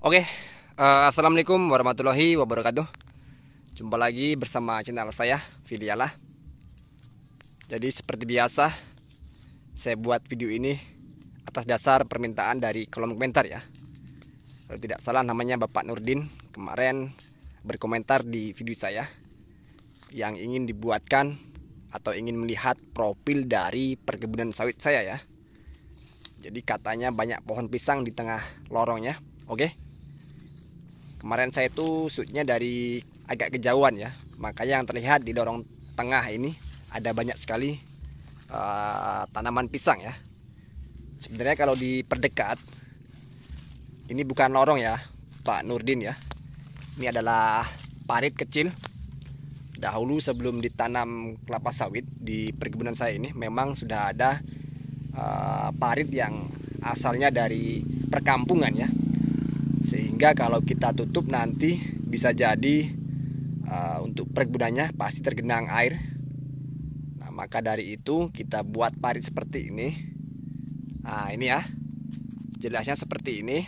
Oke, assalamualaikum warahmatullahi wabarakatuh. Jumpa lagi bersama channel saya, Filialah. Jadi seperti biasa, saya buat video ini atas dasar permintaan dari kolom komentar ya. Kalau tidak salah namanya Bapak Nurdin kemarin berkomentar di video saya yang ingin dibuatkan atau ingin melihat profil dari perkebunan sawit saya ya. Jadi katanya banyak pohon pisang di tengah lorongnya. Oke. Kemarin saya itu shootnya dari agak kejauhan ya, makanya yang terlihat di lorong tengah ini ada banyak sekali tanaman pisang ya. Sebenarnya kalau diperdekat, ini bukan lorong ya Pak Nurdin ya, ini adalah parit kecil. Dahulu sebelum ditanam kelapa sawit di perkebunan saya ini memang sudah ada parit yang asalnya dari perkampungan ya, sehingga kalau kita tutup nanti bisa jadi untuk perkebunannya pasti tergenang air. Nah, maka dari itu kita buat parit seperti ini. Nah, ini ya, jelasnya seperti ini.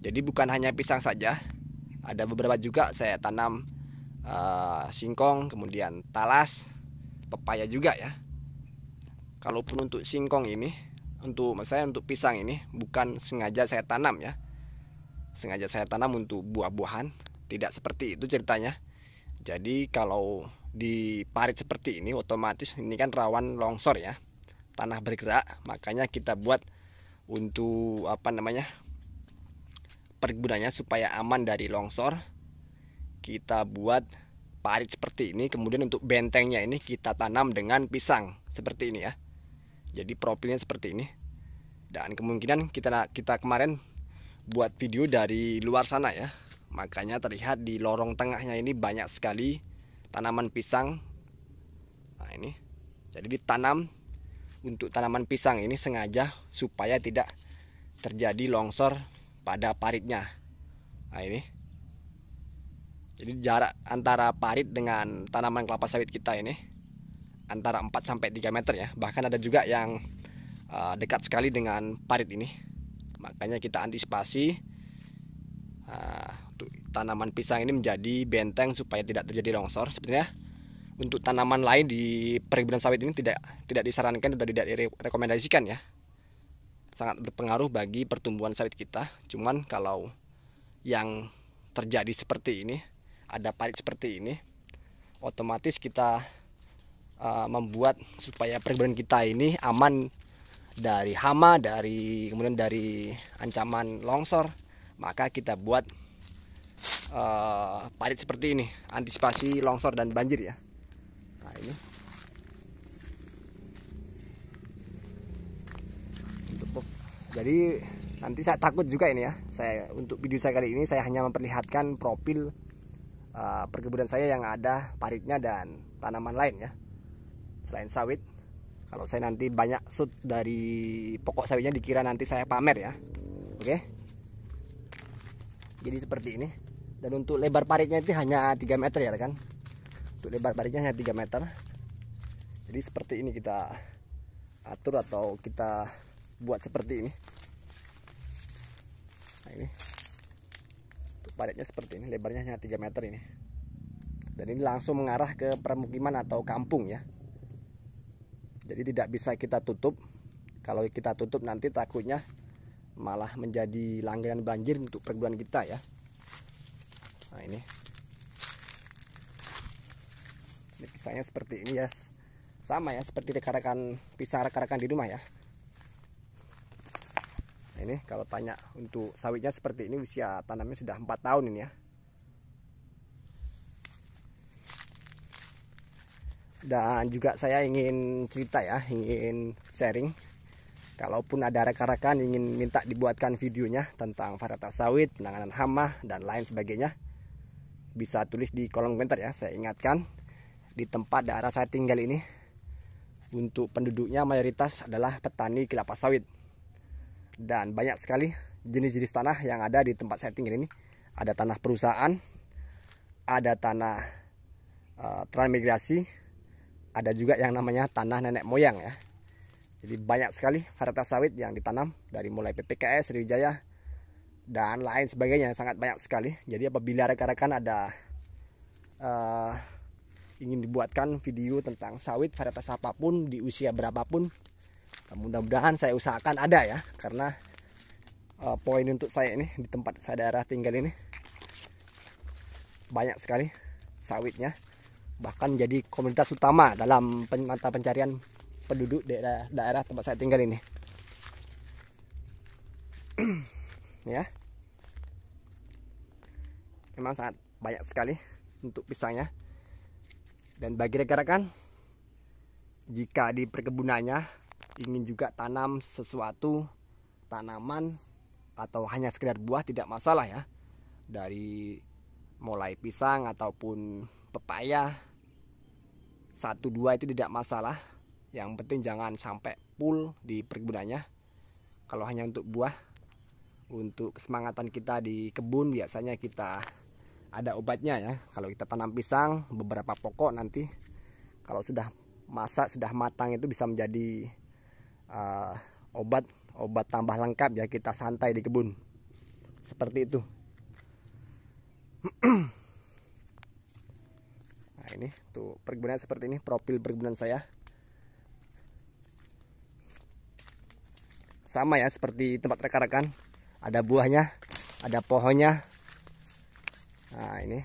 Jadi bukan hanya pisang saja, ada beberapa juga saya tanam singkong, kemudian talas, pepaya juga ya. Kalaupun untuk singkong ini, untuk pisang ini bukan sengaja saya tanam ya. Sengaja saya tanam untuk buah-buahan, tidak seperti itu ceritanya. Jadi kalau di parit seperti ini otomatis ini kan rawan longsor ya, tanah bergerak, makanya kita buat untuk perkebunannya supaya aman dari longsor. Kita buat parit seperti ini, kemudian untuk bentengnya ini kita tanam dengan pisang seperti ini ya. Jadi profilnya seperti ini. Dan kemungkinan kita kemarin buat video dari luar sana ya, makanya terlihat di lorong tengahnya ini banyak sekali tanaman pisang. Nah ini, jadi ditanam untuk tanaman pisang ini sengaja supaya tidak terjadi longsor pada paritnya. Nah ini, jadi jarak antara parit dengan tanaman kelapa sawit kita ini antara 4-3 meter ya, bahkan ada juga yang dekat sekali dengan parit ini. Makanya kita antisipasi untuk tanaman pisang ini menjadi benteng supaya tidak terjadi longsor. Sebenarnya untuk tanaman lain di perkebunan sawit ini tidak disarankan atau tidak direkomendasikan ya. Sangat berpengaruh bagi pertumbuhan sawit kita. Cuman kalau yang terjadi seperti ini, ada parit seperti ini, otomatis kita membuat supaya perkebunan kita ini aman dari hama, kemudian dari ancaman longsor. Maka kita buat parit seperti ini, antisipasi longsor dan banjir ya. Nah ini jadi nanti saya takut juga ini ya, untuk video saya kali ini saya hanya memperlihatkan profil perkebunan saya yang ada paritnya dan tanaman lain ya selain sawit. Kalau saya nanti banyak shoot dari pokok sawitnya dikira nanti saya pamer ya. Oke. Jadi seperti ini. Dan untuk lebar paritnya itu hanya 3 meter ya kan. Untuk lebar paritnya hanya 3 meter. Jadi seperti ini kita atur atau kita buat seperti ini. Nah ini. Untuk paritnya seperti ini, lebarnya hanya 3 meter ini. Dan ini langsung mengarah ke permukiman atau kampung ya. Jadi tidak bisa kita tutup. Kalau kita tutup nanti takutnya malah menjadi langganan banjir untuk perkebunan kita ya. Nah ini pisangnya seperti ini ya. Sama ya seperti rekan-rekan pisang rekan-rekan di rumah ya. Nah ini kalau tanya untuk sawitnya seperti ini, usia tanamnya sudah 4 tahun ini ya. Dan juga saya ingin cerita ya, ingin sharing. Kalaupun ada rekan-rekan ingin minta dibuatkan videonya tentang varietas sawit, penanganan hama, dan lain sebagainya, bisa tulis di kolom komentar ya. Saya ingatkan, di tempat daerah saya tinggal ini, untuk penduduknya mayoritas adalah petani kelapa sawit. Dan banyak sekali jenis-jenis tanah yang ada di tempat saya tinggal ini. Ada tanah perusahaan, ada tanah transmigrasi, ada juga yang namanya tanah nenek moyang ya. Jadi banyak sekali varietas sawit yang ditanam dari mulai PPKS, Sriwijaya, dan lain sebagainya, sangat banyak sekali. Jadi apabila rekan-rekan ada ingin dibuatkan video tentang sawit varietas apapun di usia berapapun, mudah-mudahan saya usahakan ada ya, karena poin untuk saya ini di tempat saya daerah tinggal ini banyak sekali sawitnya, bahkan jadi komoditas utama dalam mata pencarian penduduk daerah tempat saya tinggal ini. Ya, memang sangat banyak sekali untuk pisangnya. Dan bagi rekan-rekan, jika di perkebunannya ingin juga tanam sesuatu tanaman atau hanya sekedar buah, tidak masalah ya. Dari mulai pisang ataupun pepaya, 1-2 itu tidak masalah. Yang penting jangan sampai full di perkebunannya. Kalau hanya untuk buah, untuk kesemangatan kita di kebun, biasanya kita ada obatnya ya. Kalau kita tanam pisang beberapa pokok, nanti kalau sudah masak, sudah matang, itu bisa menjadi obat tambah lengkap ya, kita santai di kebun. Seperti itu. Nah ini tuh perkebunan seperti ini, profil perkebunan saya. Sama ya seperti tempat rekan-rekan, ada buahnya, ada pohonnya. Nah ini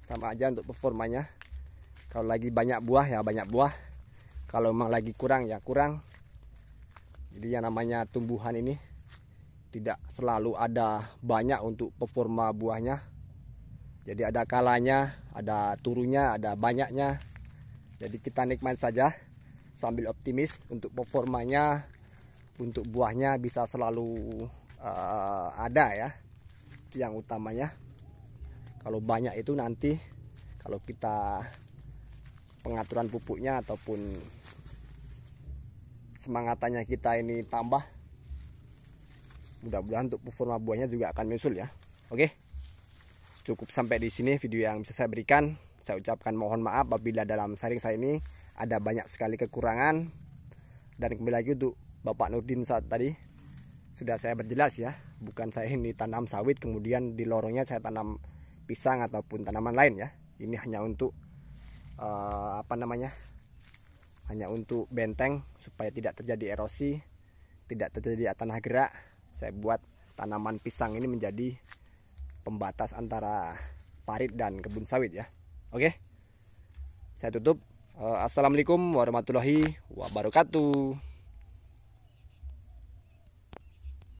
sama aja untuk performanya. Kalau lagi banyak buah ya banyak buah, kalau memang lagi kurang ya kurang. Jadi yang namanya tumbuhan ini tidak selalu ada banyak untuk performa buahnya. Jadi ada kalanya, ada turunnya, ada banyaknya. Jadi kita nikmati saja sambil optimis untuk performanya, untuk buahnya bisa selalu ada ya. Itu yang utamanya. Kalau banyak itu nanti kalau kita pengaturan pupuknya ataupun semangatannya kita ini tambah, mudah-mudahan untuk performa buahnya juga akan menyusul ya. Oke, cukup sampai di sini video yang bisa saya berikan. Saya ucapkan mohon maaf apabila dalam sharing saya ini ada banyak sekali kekurangan. Dan kembali lagi untuk Bapak Nurdin saat tadi sudah saya berjelas ya, bukan saya ini tanam sawit kemudian di lorongnya saya tanam pisang ataupun tanaman lain ya. Ini hanya untuk hanya untuk benteng supaya tidak terjadi erosi, tidak terjadi tanah gerak. Saya buat tanaman pisang ini menjadi pembatas antara parit dan kebun sawit ya. Oke, saya tutup. Assalamualaikum warahmatullahi wabarakatuh.